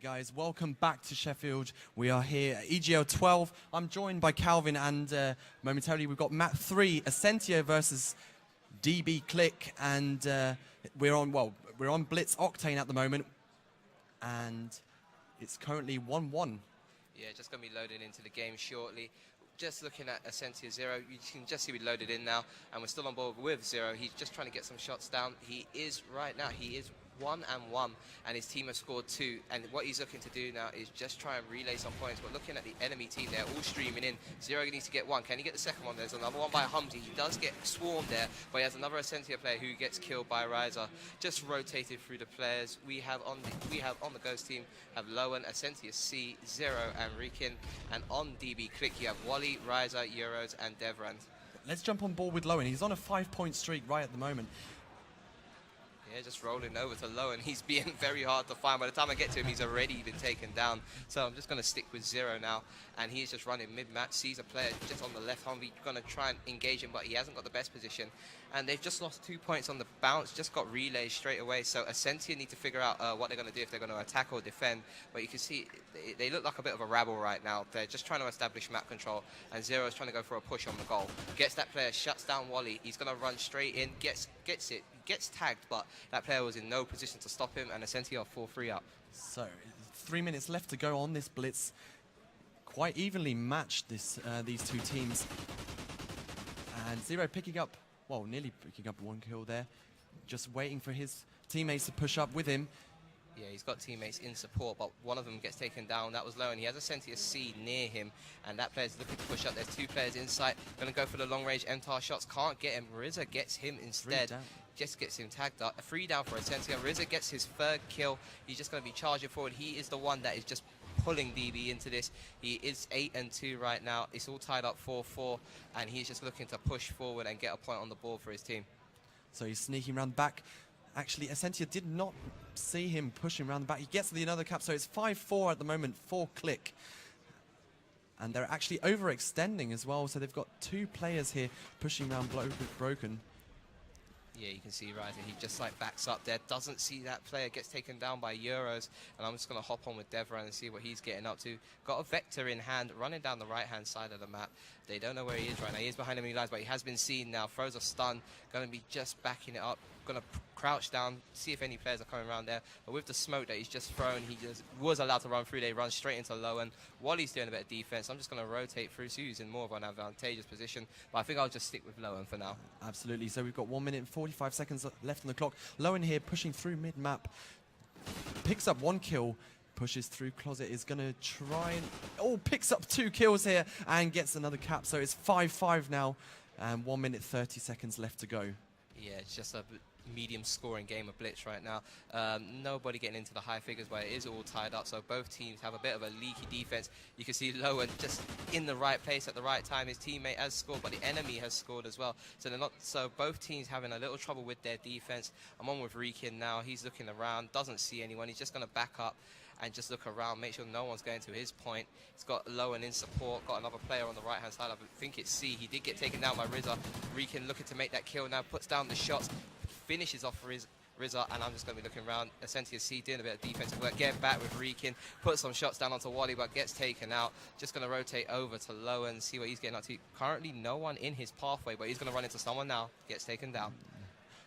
Guys, welcome back to Sheffield. We are here at EGL12. I'm joined by Calvin, and momentarily we've got map 3, Ascentia versus DB.Clique, and we're on Blitz Octane at the moment, and it's currently 1-1. Yeah, just going to be loaded into the game shortly. Just looking at Ascentia 0, you can just see we loaded in now, and we're still on board with 0. He's just trying to get some shots down. He is 1-1, and his team has scored 2. And what he's looking to do now is just try and relay some points. But looking at the enemy team, they're all streaming in. 0 needs to get 1. Can he get the second one? There's another one by Humsey. He does get swarmed there, but he has another Ascentia player who gets killed by Riser. Just rotated through the players. We have on the Ghost team have Lowen, Ascentia C, 0, and Rikin. And on DB.Clique you have Wally, Riser, Euros, and Devran. Let's jump on board with Lowen. He's on a 5-point streak right at the moment. Yeah, just rolling over to Lowen. He's being very hard to find. By the time I get to him, he's already been taken down. So I'm just going to stick with 0 now. And he's just running mid-match. Sees a player just on the left hand. He's going to try and engage him, but he hasn't got the best position. And they've just lost 2 points on the bounce. Just got relays straight away. So Ascentia need to figure out what they're going to do, if they're going to attack or defend. But you can see they look like a bit of a rabble right now. They're just trying to establish map control. And 0 is trying to go for a push on the goal. Gets that player, shuts down Wally. He's going to run straight in, gets it. Gets tagged, but that player was in no position to stop him, and Ascentia are 4-3 up. So, 3 minutes left to go on this blitz. Quite evenly matched these two teams. And 0 picking up, well, nearly picking up 1 kill there. Just waiting for his teammates to push up with him. Yeah, he's got teammates in support, but one of them gets taken down. That was low, and he has Ascentia C near him, and that player's looking to push up. There's 2 players inside. Going to go for the long-range MTAR shots. Can't get him. Rizza gets him instead. Just gets him tagged up. 3 down for Ascentia. Rizza gets his 3rd kill. He's just going to be charging forward. He is the one that is just pulling DB into this. He is 8-2 right now. It's all tied up 4-4, and he's just looking to push forward and get a point on the board for his team. So he's sneaking around back. Actually, Ascentia did not see him pushing around the back. He gets the another cap, so it's 5-4 at the moment for Clique. And they're actually overextending as well, so they've got 2 players here pushing around broken. Yeah, you can see Riser, he just like backs up there, doesn't see that player, gets taken down by Euros, and I'm just going to hop on with Devran and see what he's getting up to. Got a Vector in hand, running down the right-hand side of the map. They don't know where he is right now. He is behind enemy lines, but he has been seen now. Throws a stun, going to be just backing it up. Going to crouch down, see if any players are coming around there. But with the smoke that he's just thrown, he just was allowed to run through. They run straight into Lowen. Wally's doing a bit of defense. I'm just going to rotate through, so he's in more of an advantageous position. But I think I'll just stick with Lowen for now. Absolutely. So we've got 1 minute and 45 seconds left on the clock. Lowen here pushing through mid-map. Picks up 1 kill. Pushes through Closet, is going to try and... Oh, picks up 2 kills here and gets another cap. So it's 5-5 now. And 1 minute 30 seconds left to go. Yeah, it's just a medium scoring game of Blitz right now. Nobody getting into the high figures, but it is all tied up, so both teams have a bit of a leaky defense. You can see Lowen just in the right place at the right time. His teammate has scored, but the enemy has scored as well, so they're not. So both teams having a little trouble with their defense. I'm on with Rikin now. He's looking around, doesn't see anyone. He's just going to back up and just look around, make sure no one's going to his point. He's got Lowen in support, got another player on the right-hand side. I think it's C. He did get taken down by Rizza. Rikin looking to make that kill now, puts down the shots, finishes off Rizza, and I'm just going to be looking around. Ascentia C doing a bit of defensive work, get back with Rikin, put some shots down onto Wally, but gets taken out. Just going to rotate over to Lowen, see what he's getting up to. Currently no one in his pathway, but he's going to run into someone now, gets taken down.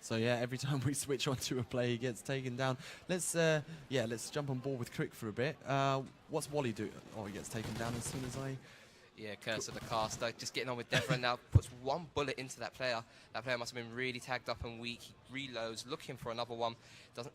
So yeah, every time we switch onto a player, he gets taken down. Let's jump on board with Clique for a bit. What's Wally do? Oh, he gets taken down as soon as I... Yeah, Curse of the Caster, just getting on with Devran now, puts 1 bullet into that player. That player must have been really tagged up and weak. He reloads, looking for another one.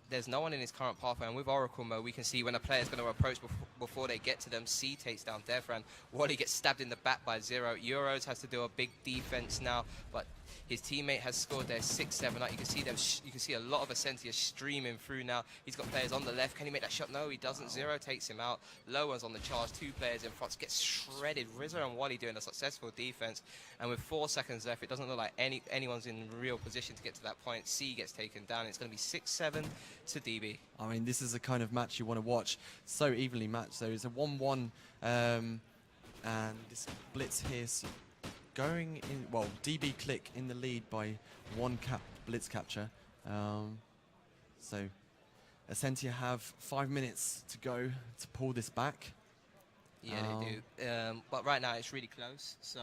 There's no one in his current pathway, and with Oracle mode, we can see when a player is going to approach before they get to them. C takes down Devran. Wally gets stabbed in the back by 0. Euros has to do a big defense now, but his teammate has scored their 6-7 up. You can see them. You can see a lot of Ascentia streaming through now. He's got players on the left. Can he make that shot? No, he doesn't. 0 takes him out. Lowen's on the charge. 2 players in front. Gets shredded. Rizza and Wally doing a successful defense. And with 4 seconds left, it doesn't look like anyone's in real position to get to that point. C gets taken down. It's going to be 6-7 to DB. I mean, this is the kind of match you want to watch. So evenly matched. So it's a 1-1, and this blitz here. So going in, well, DB.Clique in the lead by 1 blitz capture. So Ascentia have 5 minutes to go to pull this back. Yeah, they do. But right now it's really close, so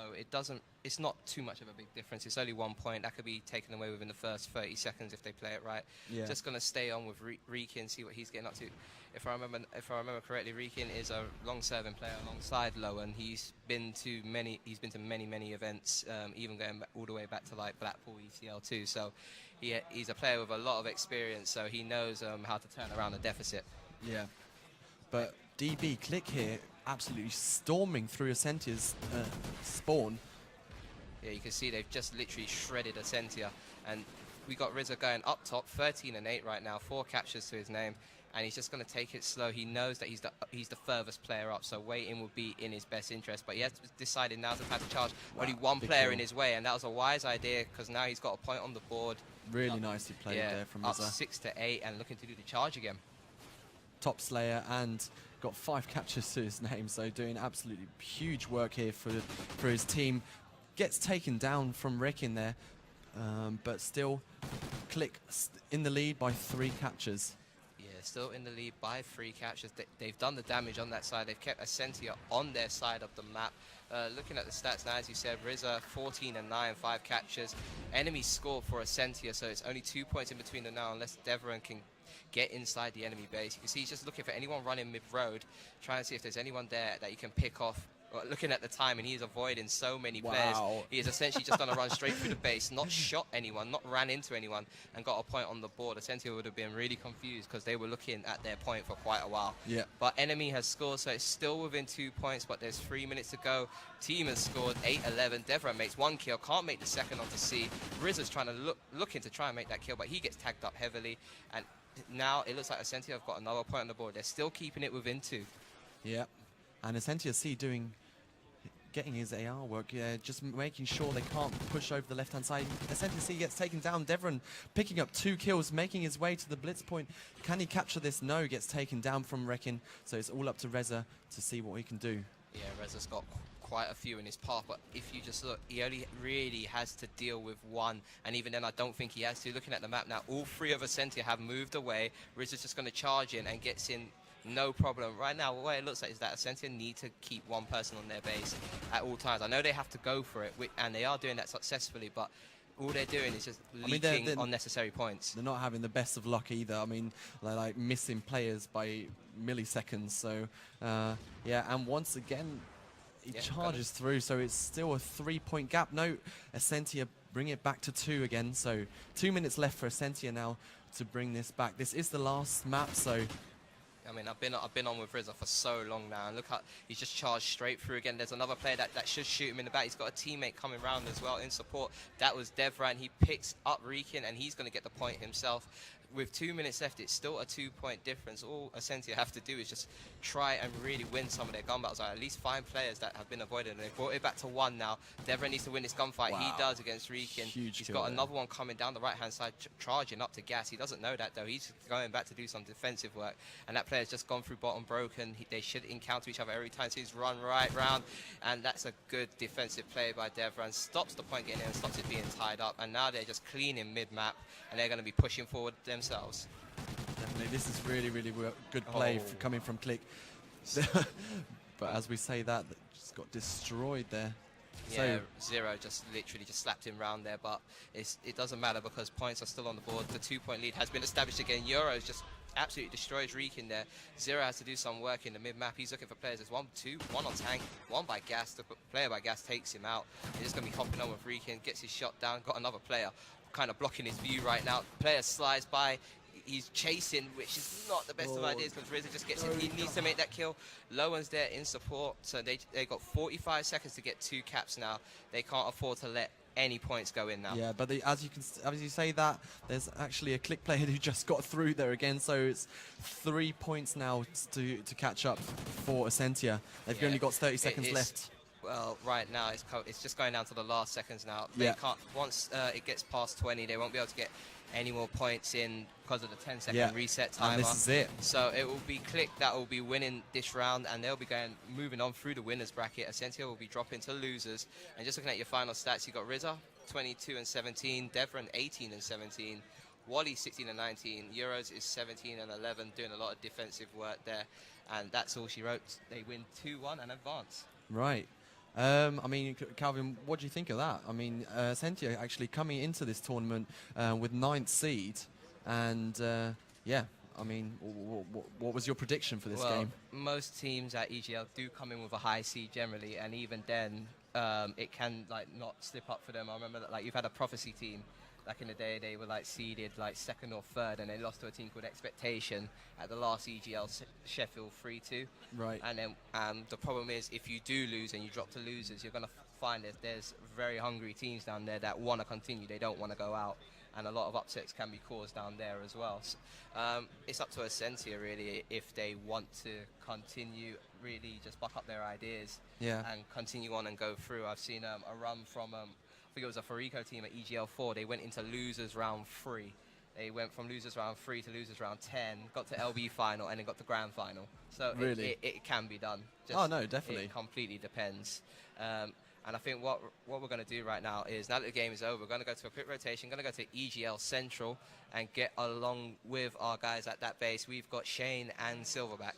it's not too much of a big difference. It's only 1 point. That could be taken away within the first 30 seconds if they play it right. Yeah. Just going to stay on with Rikin, see what he's getting up to. If I remember correctly, Rikin is a long-serving player alongside Lowen. He's been to many events, even going all the way back to like Blackpool EGL2. So he's a player with a lot of experience, so he knows how to turn around a deficit. Yeah. But DB.Clique here, absolutely storming through Ascentia's spawn. Yeah, you can see they've just literally shredded Ascentia, and we got Rizza going up top, 13 and 8 right now, 4 captures to his name, and he's just going to take it slow. He knows that he's the furthest player up, so waiting would be in his best interest. But he has decided now's the time to charge. Wow, only one player kill. in his way, and that was a wise idea because now he's got a point on the board. Really nicely played there from up Rizza. 6 to 8 and looking to do the charge again. Top Slayer and got 5 captures to his name, so doing absolutely huge work here for his team. Gets taken down from Rikin there, but still Clique in the lead by 3 captures. Yeah, still in the lead by 3 captures. They've done the damage on that side. They've kept Ascentia on their side of the map. Looking at the stats now, as you said, Rizza 14 and 9, 5 captures. Enemy scored for Ascentia, so it's only 2 points in between them now, unless Devran can get inside the enemy base. You can see he's just looking for anyone running mid-road, trying to see if there's anyone there that he can pick off. Looking at the time, and he's avoiding so many players. He has essentially just done a run straight through the base, not shot anyone, not ran into anyone, and got a point on the board. Ascentia would have been really confused because they were looking at their point for quite a while. Yeah. But enemy has scored, so it's still within 2 points, but there's 3 minutes to go. Team has scored 8-11. Devran makes 1 kill, can't make the second onto C. Rizza's trying to looking to try and make that kill, but he gets tagged up heavily. And now it looks like Ascentia have got another point on the board. They're still keeping it within 2. Yeah. And Ascentia C getting his AR work, just making sure they can't push over the left-hand side. Ascentia C gets taken down. Devran picking up 2 kills, making his way to the blitz point. Can he capture this? No, gets taken down from Rekin. So it's all up to Rizza to see what he can do. Yeah, Rizza's got quite a few in his path, but if you just look, he only really has to deal with 1, and even then I don't think he has to. Looking at the map now, all 3 of Ascentia have moved away. Rizza's just going to charge in and gets in no problem. Right now, what it looks like is that Ascentia need to keep 1 person on their base at all times. I know they have to go for it, and they are doing that successfully, but all they're doing is just leaking unnecessary points. They're not having the best of luck either. I mean, they're like missing players by milliseconds. So, yeah, and once again, he charges through, so it's still a 3-point gap. No, Ascentia bring it back to 2 again. So 2 minutes left for Ascentia now to bring this back. This is the last map, so I mean, I've been on with Rizza for so long now, and look how he's just charged straight through again. There's another player that should shoot him in the back. He's got a teammate coming round as well in support. That was Devran. He picks up Rikin, and he's going to get the point himself. With 2 minutes left, it's still a 2-point difference. All Ascentia have to do is just try and really win some of their gun battles. At least 5 players that have been avoided, and they've brought it back to 1 now. Devran needs to win this gunfight. Wow. He does against Rikin. He's got another one coming down the right-hand side, charging up to gas. He doesn't know that, though. He's going back to do some defensive work, and that player's just gone through bottom broken. They should encounter each other every time, so he's run right round, and that's a good defensive play by Devran. Stops the point getting in and stops it being tied up, and now they're just cleaning mid-map, and they're going to be pushing forward themselves. Definitely, this is really, really good play coming from Clique. But as we say that, just got destroyed there. Yeah, Zero just literally just slapped him round there, but it doesn't matter because points are still on the board. The 2-point lead has been established again. Euro's just absolutely destroys Rikin there. Zero has to do some work in the mid-map. He's looking for players. There's 1, 2, 1 on tank, 1 by gas. The player by gas takes him out. He's just going to be hopping on with Rikin, gets his shot down, got another player kind of blocking his view right now. Player slides by. He's chasing, which is not the best of ideas because Rizza just gets in. He needs to make that kill. Lowen's there in support, so they got 45 seconds to get 2 caps now. They can't afford to let any points go in now. Yeah, but as you say that, there's actually a Clique player who just got through there again, so it's 3 points now to catch up for Ascentia. They've only got 30 seconds left. Well, right now it's just going down to the last seconds now. They can't, once it gets past 20, they won't be able to get any more points in because of the 10-second reset timer. And this is it. So it will be Clique that will be winning this round, and they'll be moving on through the winners bracket. Ascentia will be dropping to losers. And just looking at your final stats, you got Rizza 22 and 17, Devran 18 and 17, Wally's 16 and 19. Euros is 17 and 11, doing a lot of defensive work there. And that's all she wrote. They win 2-1 and advance. Right. I mean, Calvin, what do you think of that? I mean, Ascentia actually coming into this tournament with 9th seed, and yeah, I mean, what was your prediction for this game? Most teams at EGL do come in with a high seed generally, and even then, it can like not slip up for them. I remember that like you've had a prophecy team back in the day. They were like seeded like 2nd or 3rd, and they lost to a team called Expectation at the last EGL Sheffield 3-2. Right. And then the problem is if you do lose and you drop to losers, you're going to find that there's very hungry teams down there that want to continue. They don't want to go out, and a lot of upsets can be caused down there as well. So, it's up to Ascentia really if they want to continue, really just buck up their ideas and continue on and go through. I've seen a run from I think it was a Farico team at EGL4. They went into losers round 3. They went from losers round 3 to losers round 10, got to LB final, and then got to grand final. So really? it can be done. Oh no, definitely. It completely depends. And I think what we're going to do right now is, now that the game is over, we're going to go to a quick rotation, going to go to EGL Central and get along with our guys at that base. We've got Shane and Silverback.